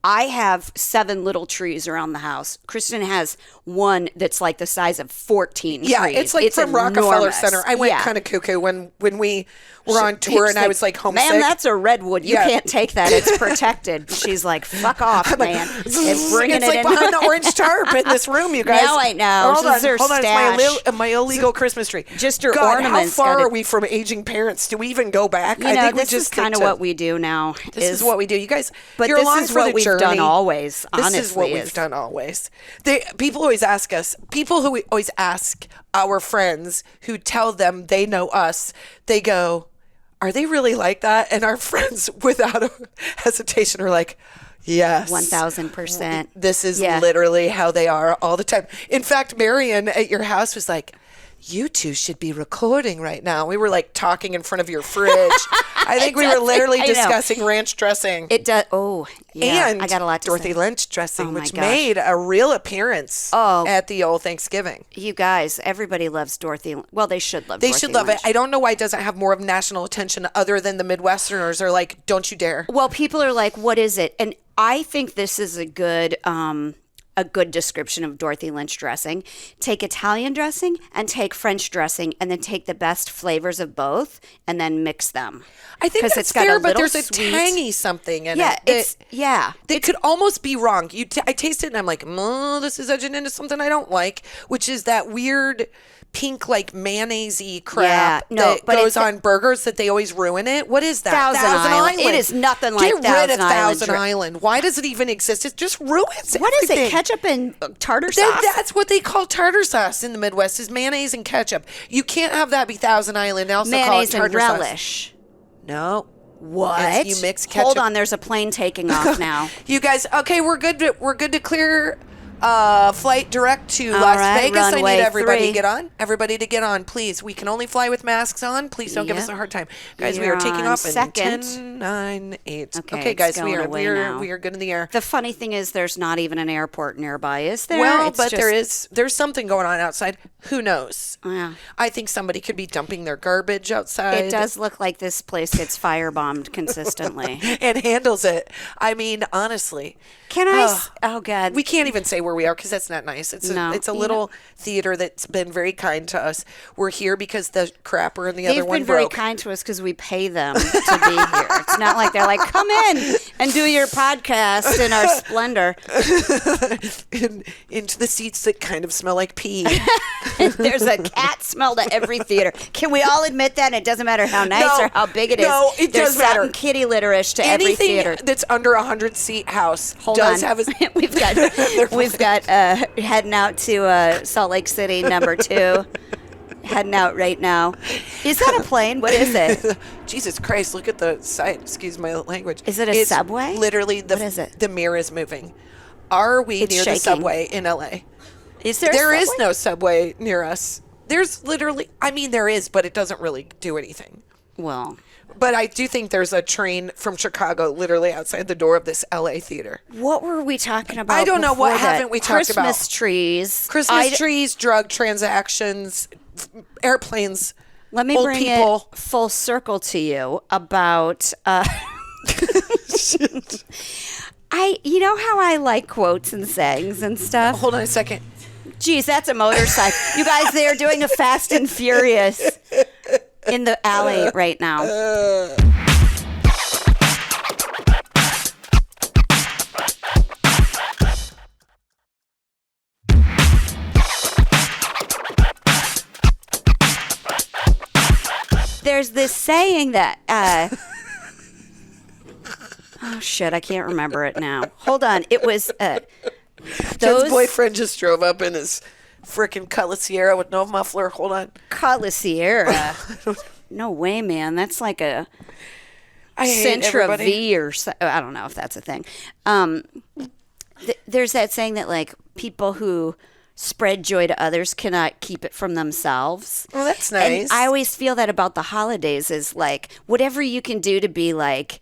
I have 7 little trees around the house. Kristen has one that's like the size of 14 Yeah, trees. it's like from Rockefeller enormous. Center. I went Yeah. kind of cuckoo when we were on tour, and I was like homesick. Ma'am, that's a redwood. You Yeah. can't take that. It's protected. She's like, fuck off, man. And bringing it's it like in. behind the orange tarp in this room, you guys. Now I know. Hold This on, is her hold on. stash. It's my illegal Christmas tree. Just her God, ornaments How far gotta- are we from aging parents? Do we even go back? You know, this is kind of what we do now. This is what we do, you guys. But you're this along is for what the we've journey. done always. This honestly, is what we've done always. People always ask us. People who always ask our friends who tell them they know us. They go, "Are they really like that?" And our friends, without a hesitation, are like, "Yes, 1000%. This is Yeah. literally how they are all the time." In fact, Marion at your house was like, "You two should be recording right now." We were like talking in front of your fridge. I think we were literally I know. discussing ranch dressing. It does. Oh, yeah. And I got a lot to Dorothy say. Lynch dressing, Oh my which gosh. made a real appearance at the old Thanksgiving. You guys, everybody loves Dorothy. Well, they should love. They Dorothy should love Lynch. it. I don't know why it doesn't have more of national attention other than the Midwesterners are like, "Don't you dare." Well, people are like, "What is it?" And I think this is a good description of Dorothy Lynch dressing. Take Italian dressing and take French dressing, and then take the best flavors of both, and then mix them. I think 'Cause that's it's got a fair, but little there's a sweet- tangy something in Yeah, it. it's They could almost be wrong. I taste it and I'm like, this is edging into something I don't like, which is that weird pink like mayonnaise-y crap Yeah, no, that but goes it's- on burgers that they always ruin it. What is that? Thousand Island. It is nothing like Get rid of Thousand Island Thousand Island. Why does it even exist? It just ruins What is everything. it? Ketchup and tartar sauce? That's what they call tartar sauce in the Midwest is mayonnaise and ketchup. You can't have that be Thousand Island. They also Mayonnaise call it and tartar sauce. relish. No. What? You mix ketchup. Hold on, there's a plane taking off now. You guys, okay, we're good to clear flight direct to All Las right, Vegas. I runway need everybody 3. to get on. Everybody to get on, please. We can only fly with masks on. Please don't give us Yep. a hard time. Guys, we You're are taking on off in second. 10, 9, 8. Okay, Okay, it's guys, going away now. we are good in the air. The funny thing is, there's not even an airport nearby, is there? Well, It's but just- there's something going on outside. Who knows? Yeah. I think somebody could be dumping their garbage outside. It does look like this place gets firebombed consistently. And handles it. I mean, honestly. Can I? Oh God. We can't even say where we are because that's not nice. It's No. a little theater that's been very kind to us. We're here because the crapper and the They've other one been very broke. kind to us because we pay them to be here. It's not like they're like, come in and do your podcast in our splendor. Into the seats that kind of smell like pee. There's a cat smell to every theater. Can we all admit that? It doesn't matter how nice No. or how big it is. No, it There's does matter. something kitty litterish to every Anything theater. that's under 100-seat house Hold does on. have a. we've got heading out to Salt Lake City #2. Heading out right now. Is that a plane? What is it? Jesus Christ! Look at the side. Excuse my language. Is it a It's subway? Literally, What is it? The mirror is moving. Are we It's near shaking. the subway in LA? Is there? There a is subway? no subway near us. There's literally. I mean, there is, but it doesn't really do anything. Well, But I do think there's a train from Chicago literally outside the door of this LA theater. what were we talking about? I don't know. What before that? haven't we talked about? Christmas trees. Christmas trees, drug transactions, airplanes. Let me old bring people. it full circle to you about. You know how I like quotes and sayings and stuff. Hold on a second. Geez, that's a motorcycle. You guys, they are doing a Fast and Furious in the alley right now. There's this saying that. Oh shit! I can't remember it now. Hold on. It was Jen's boyfriend just drove up in his frickin' Cutlass Sierra with no muffler. Hold on. Cutlass Sierra. No way, man. That's like a I hate Centra everybody. V or so, I don't know if that's a thing. There's that saying that like people who spread joy to others cannot keep it from themselves. Well, that's nice. And I always feel that about the holidays is like whatever you can do to be like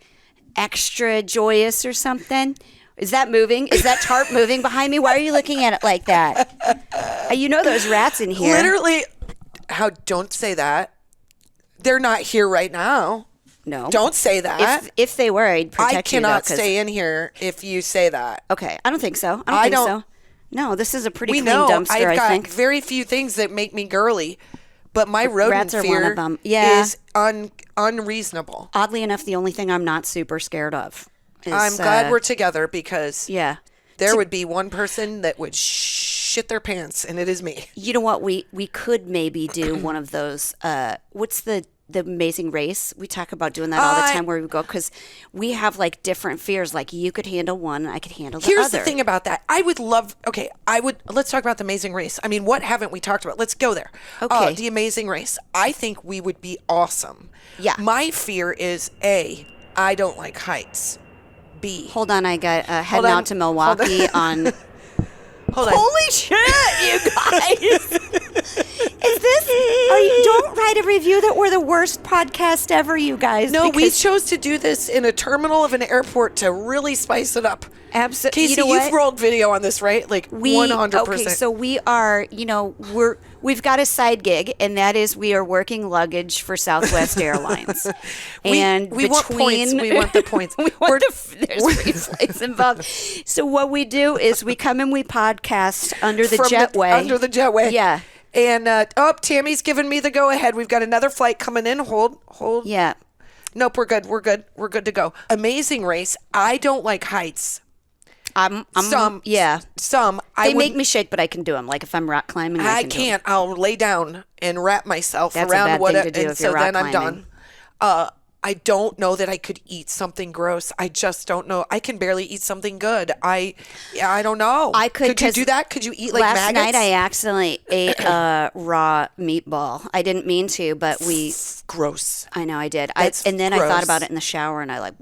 extra joyous or something. Is that moving? Is that tarp moving behind me? Why are you looking at it like that? You know there's rats in here. Literally, don't say that. They're not here right now. No. Don't say that. If they were, I'd protect I cannot you, though, 'cause- stay in here if you say that. Okay, I don't think so. I I don't think don't- so. No, this is a pretty We clean know dumpster, I've I got think. very few things that make me girly, but my rodent Rats are fear one of them. Yeah. is unreasonable. Oddly enough, the only thing I'm not super scared of is, I'm glad we're together because yeah. there would be one person that would shit their pants, and it is me. You know what? We could maybe do one of those. What's the Amazing Race? We talk about doing that all the time where we go because we have like different fears. Like you could handle one, I could handle the Here's other. the thing about that. Let's talk about the Amazing Race. I mean, what haven't we talked about? Let's go there. Okay. The Amazing Race. I think we would be awesome. Yeah. My fear is A, I don't like heights. B, Hold on, I got heading on. out to Milwaukee on. hold on. Holy shit, you guys! Is this? Don't write a review that we're the worst podcast ever, you guys. No, we because- chose to do this in a terminal of an airport to really spice it up. Absolutely. Casey, You know you've what? rolled video on this, right? Like 100%. Okay, so we are, we've got a side gig, and that is we are working luggage for Southwest Airlines. And we want points. We want the points. There's free flights involved. So what we do is we come and we podcast under the jetway. Under the jetway. Yeah. And Tammy's giving me the go ahead. We've got another flight coming in. Hold. Yeah. Nope, we're good. We're good to go. Amazing Race. I don't like heights. Yeah. I They make me shake, but I can do them. Like if I'm rock climbing, I can do 'em. can't. I'll lay down and wrap myself That's a around bad what thing to do and if so you're rock then I'm climbing. done. I don't know that I could eat something gross. I just don't know. I can barely eat something good. I don't know. I could. Could you 'cause do that? Could you eat like last maggots? night I accidentally ate a raw meatball. I didn't mean to, but Gross. I know I did. That's And then I gross. thought about it in the shower, and I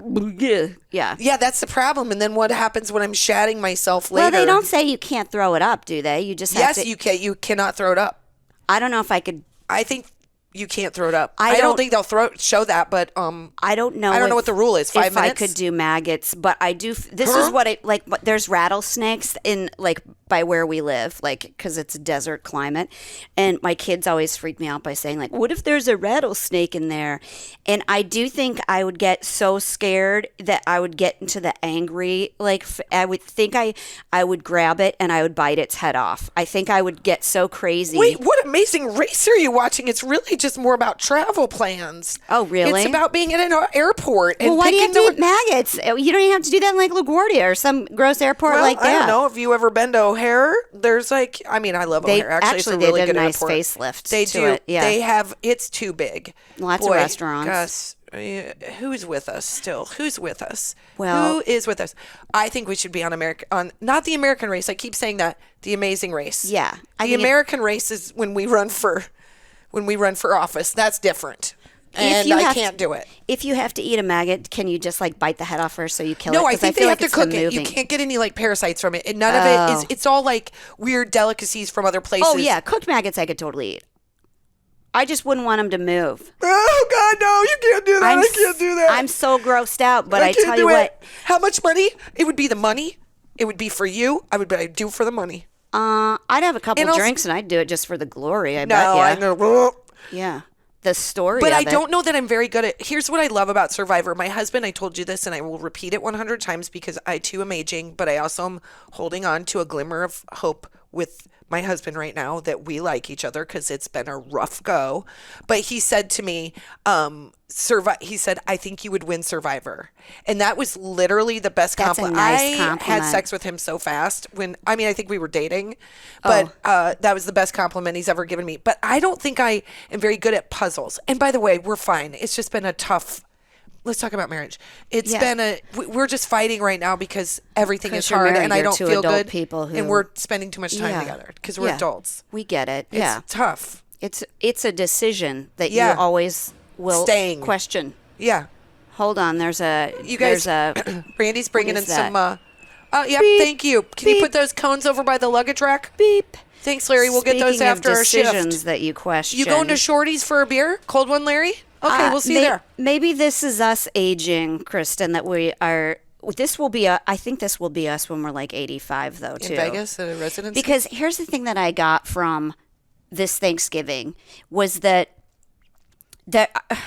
yeah. Yeah, that's the problem. And then what happens when I'm shatting myself later? Well, they don't say you can't throw it up, do they? You just have Yes, to. you can. You cannot throw it up. I don't know if I could. I think you can't throw it up. I I don't don't- think they'll show that, but I don't know. I don't know what the rule is. 5 if minutes? I could do maggots, but I do. This is what I like. But there's rattlesnakes in like by where we live, like, because it's a desert climate. And my kids always freak me out by saying, like, what if there's a rattlesnake in there? And I do think I would get so scared that I would get into the angry, like, I would think I would grab it and I would bite its head off. I think I would get so crazy. Wait, what amazing race are you watching? It's really just more about travel plans. Oh, really? It's about being at an airport and Well, why do you have to picking eat maggots? You don't even have to do that in, like, LaGuardia or some gross airport Well, like that. I don't know. Have you ever been to O'Hare? There's like, I mean, I love O'Hare. Actually, it's a really they did good a nice airport. facelift They to do. it. Yeah. They have. It's too big. Lots of restaurants. Gus, who's with us still? Who's with us? Well- who is with us? I think we should be on not the American race. I keep saying that. The Amazing Race. Yeah. The American race is when we run for office. That's different. And I can't do it. If you have to eat a maggot, can you just like bite the head off first so you kill it? No, I 'Cause think feel they have like to it's the cook it. You moving. can't get any like parasites from it. And none of it is, it's all like weird delicacies from other places. Oh yeah, cooked maggots I could totally eat. I just wouldn't want them to move. Oh God, no! You can't do that. I can't do that. I'm so grossed out. But I can't tell do you it. what, How much money? It would be the money. It would be for you. I'd do for the money. I'd have a couple And also- drinks and I'd do it just for the glory. I No, bet. I Yeah, know. yeah. The story. But of I it. don't know that I'm very good at. Here's what I love about Survivor. My husband, I told you this, and I will repeat it 100 times because I too am aging, but I also am holding on to a glimmer of hope with my husband right now that we like each other because it's been a rough go. But he said to me, he said, I think you would win Survivor. And that was literally the best That's a compliment. nice I had compliment. sex with him so fast I think we were dating, but that was the best compliment he's ever given me. But I don't think I am very good at puzzles. And by the way, we're fine. It's just been a tough, let's talk about marriage. It's been we're just fighting right now because everything is 'Cause you're hard married, and I you're don't two feel adult good. people who- and we're spending too much time Yeah. together because we're Yeah. adults. We get it. It's Yeah. tough. It's a decision that Yeah. you always will Staying. question. Yeah. Hold on, there's a You guys, there's a Brandy's bringing in is that? some, yeah, Beep, thank you. Can you beep. put those cones over by the luggage rack? beep. Thanks, Larry. We'll get those Speaking of after our decisions shift. that you question. You going to Shorty's for a beer? Cold one, Larry? Okay, we'll see you there. Maybe this is us aging, Kristen. That we are. This will be. I think this will be us when we're like 85, though. Too In Vegas at a residency? Because here's the thing that I got from this Thanksgiving was that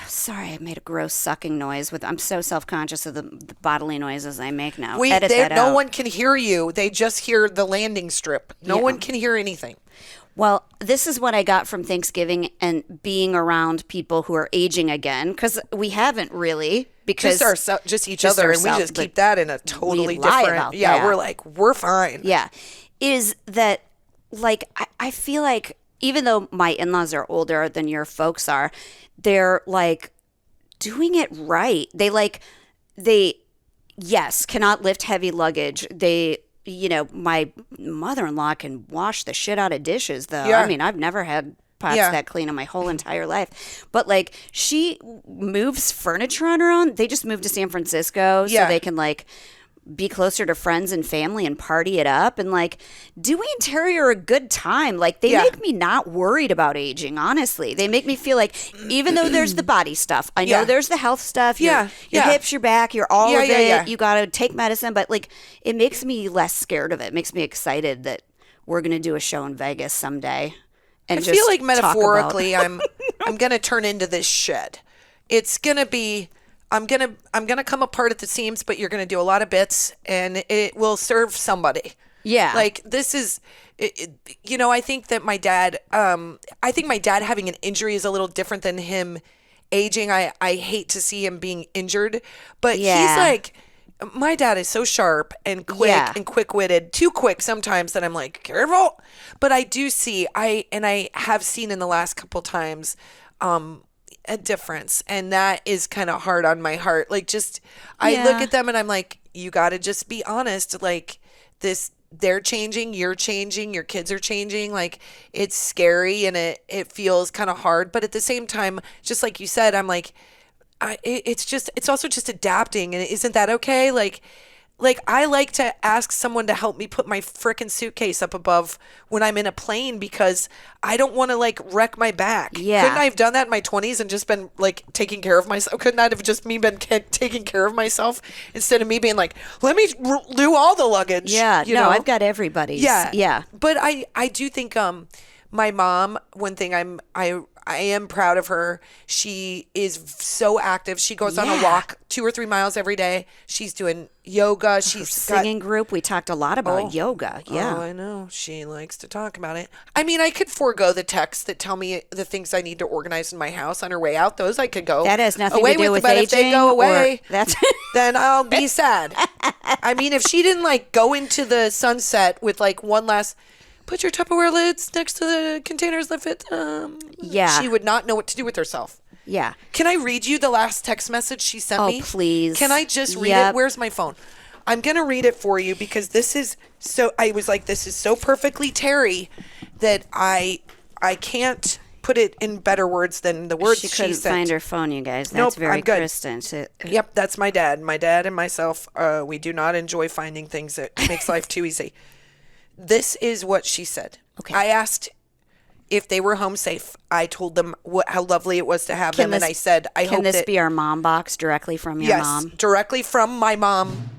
sorry, I made a gross sucking noise. I'm so self-conscious of the bodily noises I make now. Edit that no out. one can hear you. They just hear the landing strip. No Yeah. one can hear anything. Well, this is what I got from Thanksgiving and being around people who are aging again, because we haven't really. Because Just each just other, and we ourselves, just keep but that in a totally lie different. about Yeah, that. we're like, we're fine. Yeah. Is that, like, I feel like even though my in-laws are older than your folks are, they're, like, doing it right. They cannot lift heavy luggage. My mother-in-law can wash the shit out of dishes, though. Yeah. I mean, I've never had pots Yeah. that clean in my whole entire life. But, like, she moves furniture on her own. They just moved to San Francisco so Yeah. they can, like, be closer to friends and family and party it up. And, like, Dewey and Terry are a good time. Like, they Yeah. make me not worried about aging, honestly. They make me feel like, even though there's the body stuff, I know Yeah. there's the health stuff, your Yeah. hips, your back, your all Yeah, of yeah, it. yeah. You got to take medicine. But, like, it makes me less scared of it. It makes me excited that we're going to do a show in Vegas someday. And I just feel like talk about- metaphorically, I'm gonna turn into this shed. It's gonna be. I'm gonna come apart at the seams, but you're gonna do a lot of bits, and it will serve somebody. Yeah. Like this is, I think that my dad. I think my dad having an injury is a little different than him aging. I hate to see him being injured, but Yeah. he's like. My dad is so sharp and quick Yeah. and quick-witted, too quick sometimes that I'm like, careful. But I do see, I have seen in the last couple times a difference. And that is kind of hard on my heart. Like I look Yeah. at them and I'm like, you got to just be honest. Like they're changing, you're changing, your kids are changing. Like it's scary and it feels kind of hard. But at the same time, just like you said, I'm like, it's also just adapting, and isn't that okay? Like Like, I like to ask someone to help me put my frickin' suitcase up above when I'm in a plane because I don't want to, like, wreck my back. Yeah. Couldn't I have done that in my 20s and just been, like, taking care of myself? Couldn't that have just me been taking care of myself instead of me being like, let me do all the luggage? Yeah. you No, know? I've got everybody's. Yeah. Yeah. But I do think my mom, one thing I am proud of her. She is so active. She goes on a Yeah. walk 2 or 3 miles every day. She's doing yoga. She's Singing group. We talked a lot about yoga. Yeah. Oh, I know. She likes to talk about it. I mean, I could forego the texts that tell me the things I need to organize in my house on her way out. Those I could go That has nothing away to do with but aging. if they go or- away, That's then I'll be sad. I mean, if she didn't like go into the sunset with like one last, put your Tupperware lids next to the containers that fit them. Yeah. She would not know what to do with herself. yeah. Can I read you the last text message she sent me? Oh, please. Can I just read Yep. it? Where's my phone? I'm going to read it for you because this is so, I was like, this is so perfectly Terry that I can't put it in better words than the words She she couldn't sent. find her phone, you guys. That's Nope, very I'm good. Kristen. Yep, that's my dad. My dad and myself, we do not enjoy finding things that makes life too easy. This is what she said. Okay. I asked if they were home safe. I told them how lovely it was to have them, and I said, I hope Can this that, be our mom box directly from your yes, mom? directly from my mom.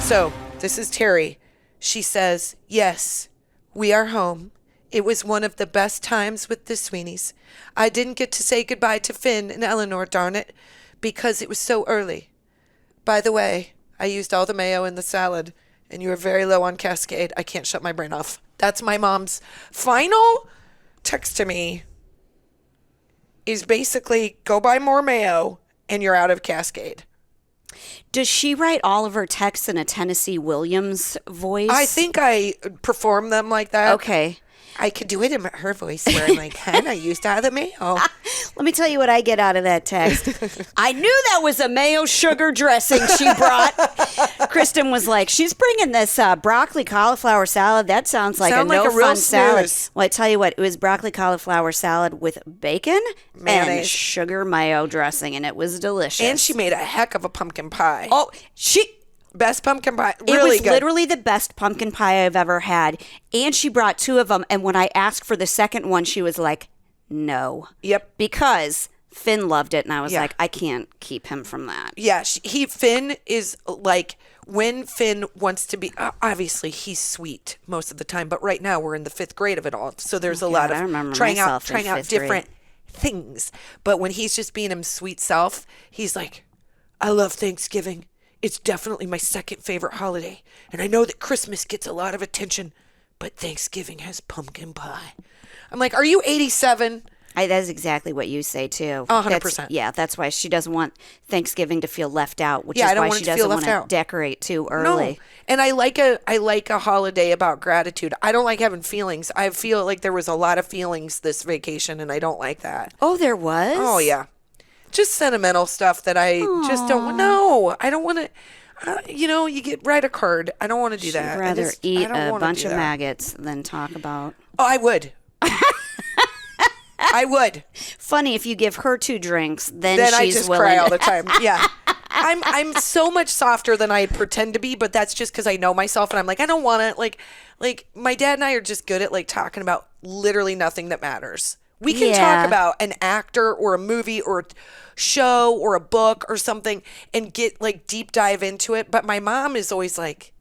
So, this is Terry. She says, yes, we are home. It was one of the best times with the Sweeneys. I didn't get to say goodbye to Finn and Eleanor, darn it, because it was so early. By the way, I used all the mayo in the salad, and you were very low on Cascade. I can't shut my brain off. That's my mom's final text to me is basically go buy more mayo, and you're out of Cascade. Does she write all of her texts in a Tennessee Williams voice? I think I perform them like that. Okay. I could do it in her voice where I'm like, Hannah used to have the mayo. Let me tell you what I get out of that text. I knew that was a mayo sugar dressing she brought. Kristen was like, she's bringing this broccoli cauliflower salad. That sounds like Sound a like no a real fun salad. snooze. Well, I tell you what, it was broccoli cauliflower salad with bacon and Mayonnaise. sugar mayo dressing, and it was delicious. And she made a heck of a pumpkin pie. oh, Best pumpkin pie. It Really was good. literally the best pumpkin pie I've ever had. And she brought 2 of them. And when I asked for the second one, she was like, no. Yep. Because Finn loved it. And I was Yeah. like, I can't keep him from that. Yeah, Finn is like, when Finn wants to be, obviously he's sweet most of the time, but right now we're in the 5th grade of it all. So there's a lot God, I of remember trying out myself in 5th different things. But when he's just being him sweet self, he's like, I love Thanksgiving. It's definitely my second favorite holiday. And I know that Christmas gets a lot of attention, but Thanksgiving has pumpkin pie. I'm like, are you 87? That's exactly what you say, too. 100%. Yeah, that's why she doesn't want Thanksgiving to feel left out, which Yeah, I is don't why want she it to feel doesn't want left to out. decorate too early. No. And I like a holiday about gratitude. I don't like having feelings. I feel like there was a lot of feelings this vacation, and I don't like that. Oh, there was? Oh, yeah. Just sentimental stuff that I just don't. No, I don't want to. You write a card. I don't want to do that. I'd I rather just- I eat don't a wanna bunch do of that. maggots than talk about... Oh, I would. I would. Funny, if you give her 2 drinks, then Then she's I just willing cry to- all the time. Yeah. I'm so much softer than I pretend to be, but that's just because I know myself and I'm like, I don't want to like my dad and I are just good at like talking about literally nothing that matters. We can Yeah. talk about an actor or a movie or a show or a book or something and get like deep dive into it. But my mom is always like,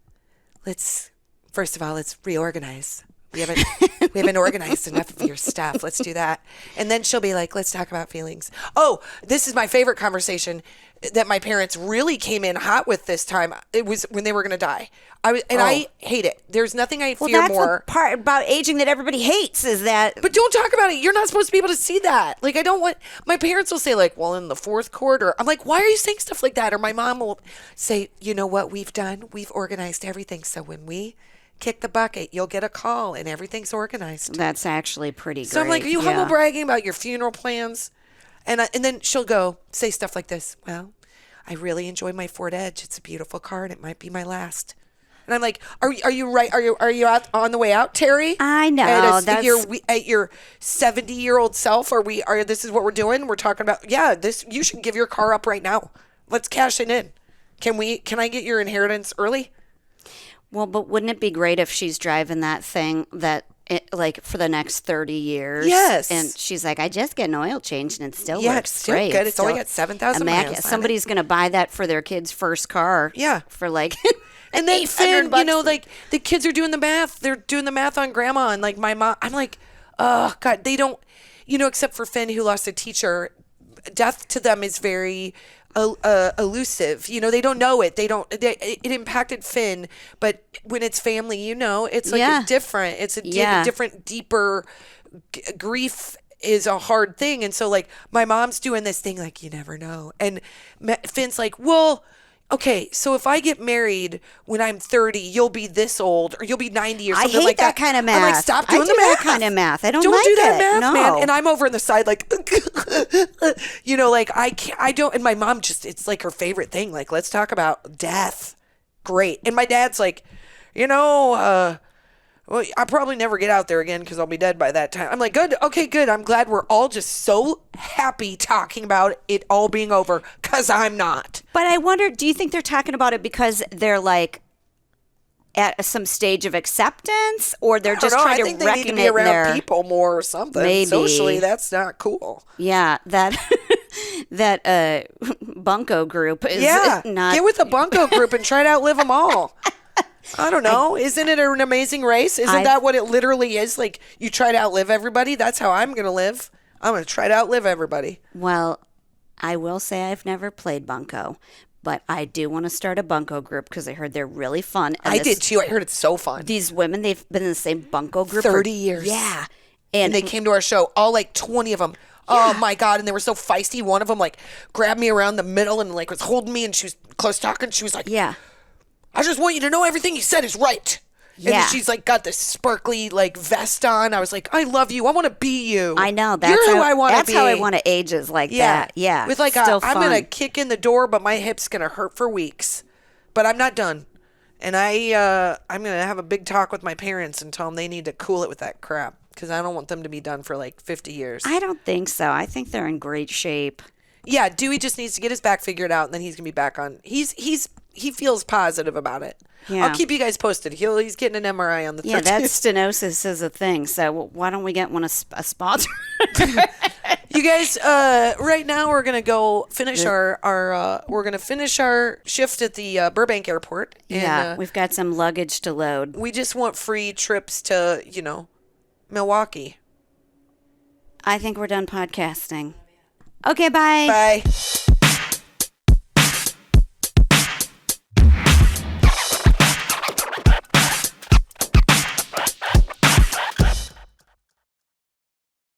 first of all, let's reorganize. We haven't organized enough of your stuff. Let's do that. And then she'll be like, let's talk about feelings. Oh, this is my favorite conversation that my parents really came in hot with this time. It was when they were going to die. I hate it. There's nothing I Well, fear that's more. the part about aging that everybody hates is that... But don't talk about it. You're not supposed to be able to see that. Like, I don't want, my parents will say like, well, in the 4th quarter, I'm like, why are you saying stuff like that? Or my mom will say, you know what we've done? We've organized everything. So when we kick the bucket, you'll get a call and everything's organized. That's actually pretty great. So I'm like, are you yeah. humble bragging about your funeral plans? And then she'll say stuff like this. Well, I really enjoy my Ford Edge. It's a beautiful car and it might be my last. And I'm like, are you right? Are you out on the way out, Terry? I know, At your 70-year-old self, this is what we're doing? We're talking about, you should give your car up right now. Let's cash it in. Can I get your inheritance early? Well, but wouldn't it be great if she's driving that thing like for the next 30 years? Yes. And she's like, I just get an oil change and it still Yeah, works it's still great. good. It's only got 7,000 miles on it. Somebody's going to buy that for their kid's first car. Yeah. For like And then Finn, $800. like the kids are doing the math. They're doing the math on grandma and like my mom. I'm like, oh God, they don't, except for Finn who lost a teacher, death to them is very elusive. They don't know it. It impacted Finn, but when it's family, it's like a different, it's a different, deeper grief is a hard thing. And so like my mom's doing this thing, like, you never know. And Finn's like, well, okay, so if I get married when I'm 30, you'll be this old, or you'll be 90 or something I hate like that. kind of math. I'm like, stop doing I the do math. that kind of math. I don't do like that it. math, No. man. And I'm over on the side like, like I can't, I don't. And my mom it's like her favorite thing. Like, let's talk about death. Great. And my dad's like, well, I'll probably never get out there again because I'll be dead by that time. I'm like, good. Okay, good. I'm glad we're all just so happy talking about it all being over because I'm not. But I wonder, do you think they're talking about it because they're like at some stage of acceptance, or they're just trying I think to they reckon need to be it around there? people more or something. Maybe. Socially, that's not cool. Yeah, that bunco group is not. Get with the bunco group and try to outlive them all. I don't know. Isn't it an amazing race? Isn't that what it literally is? Like, you try to outlive everybody? That's how I'm going to live. I'm going to try to outlive everybody. Well, I will say I've never played bunco, but I do want to start a bunco group because I heard they're really fun. And I did too. I heard it's so fun. These women, they've been in the same bunco group 30 for years. Yeah. And they came to our show, all like 20 of them. Oh my God. And they were so feisty. One of them like grabbed me around the middle and like was holding me, and she was close talking. She was like, yeah. I just want you to know everything you said is right. And then she's like got this sparkly like vest on. I was like, I love you. I want to be you. I know. You're who I want to be. That's how I want to age, is like that. Yeah. With like Still I'm fun. going to kick in the door, but my hip's going to hurt for weeks. But I'm not done. And I'm going to have a big talk with my parents and tell them they need to cool it with that crap, because I don't want them to be done for like 50 years. I don't think so. I think they're in great shape. Yeah, Dewey just needs to get his back figured out, and then he's going to be back on. He feels positive about it. Yeah. I'll keep you guys posted. He's getting an MRI on the 13th. Yeah, that stenosis is a thing. So why don't we get a sponsor? You guys, right now we're gonna go finish we're gonna finish our shift at the Burbank Airport. And, Yeah, we've got some luggage to load. we just want free trips to Milwaukee. I think we're done podcasting. Okay, bye. Bye.